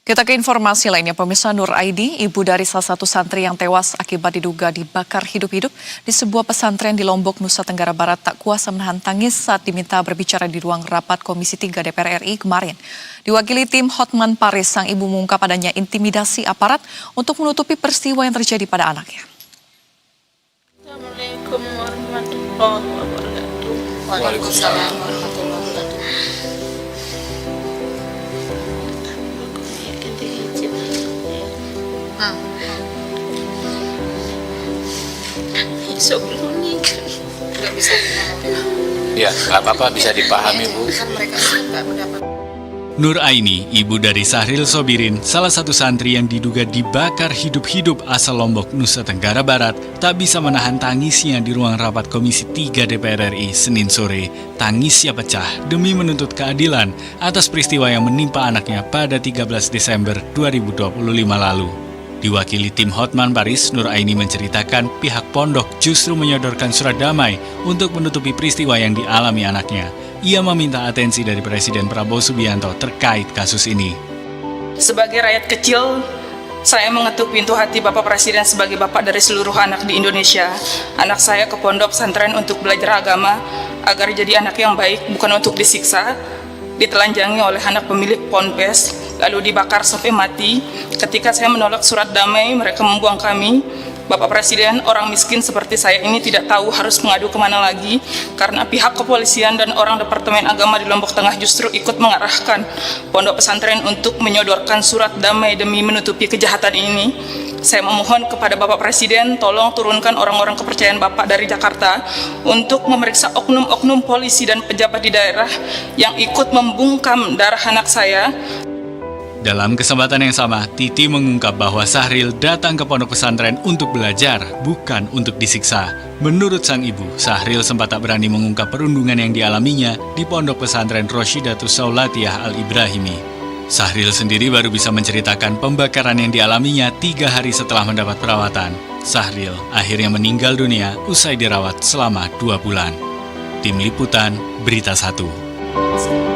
Kita ke informasi lainnya, pemirsa. Nur Aini, ibu dari salah satu santri yang tewas akibat diduga dibakar hidup-hidup di sebuah pesantren di Lombok, Nusa Tenggara Barat, tak kuasa menahan tangis saat diminta berbicara di ruang rapat Komisi 3 DPR RI kemarin. Diwakili tim Hotman Paris, sang ibu mengungkap adanya intimidasi aparat untuk menutupi peristiwa yang terjadi pada anaknya. Assalamualaikum warahmatullahi wabarakatuh. Waalaikumsalam warahmatullahi wabarakatuh. Sebelumnya Nggak bisa Ya, nggak apa-apa, bisa dipahami, Bu. kan mereka sudah mendapat. Nur Aini, ibu dari Sahril Sobirin, salah satu santri yang diduga dibakar hidup-hidup asal Lombok, Nusa Tenggara Barat, tak bisa menahan tangisnya di ruang rapat Komisi 3 DPR RI Senin sore. Tangisnya pecah demi menuntut keadilan atas peristiwa yang menimpa anaknya pada 13 Desember 2025 lalu. Diwakili tim Hotman Paris, Nur Aini menceritakan pihak pondok justru menyodorkan surat damai untuk menutupi peristiwa yang dialami anaknya. Ia meminta atensi dari Presiden Prabowo Subianto terkait kasus ini. sebagai rakyat kecil, saya mengetuk pintu hati Bapak Presiden sebagai bapak dari seluruh anak di Indonesia. Anak saya ke pondok pesantren untuk belajar agama agar jadi anak yang baik, bukan untuk disiksa, ditelanjangi oleh anak pemilik ponpes, lalu dibakar sampai mati. Ketika saya menolak surat damai, mereka membuang kami. Bapak Presiden, orang miskin seperti saya ini tidak tahu harus mengadu kemana lagi, karena pihak kepolisian dan orang Departemen Agama di Lombok Tengah justru ikut mengarahkan pondok pesantren untuk menyodorkan surat damai demi menutupi kejahatan ini. Saya memohon kepada Bapak Presiden, tolong turunkan orang-orang kepercayaan Bapak dari Jakarta untuk memeriksa oknum-oknum polisi dan pejabat di daerah yang ikut membungkam darah anak saya. Dalam kesempatan yang sama, Titi mengungkap bahwa Sahril datang ke pondok pesantren untuk belajar, bukan untuk disiksa. Menurut sang ibu, Sahril sempat tak berani mengungkap perundungan yang dialaminya di pondok pesantren Roshidatus Saulatiyah Al-Ibrahimi. Sahril sendiri baru bisa menceritakan pembakaran yang dialaminya 3 hari setelah mendapat perawatan. Sahril akhirnya meninggal dunia usai dirawat selama 2 bulan. Tim Liputan, Berita 1.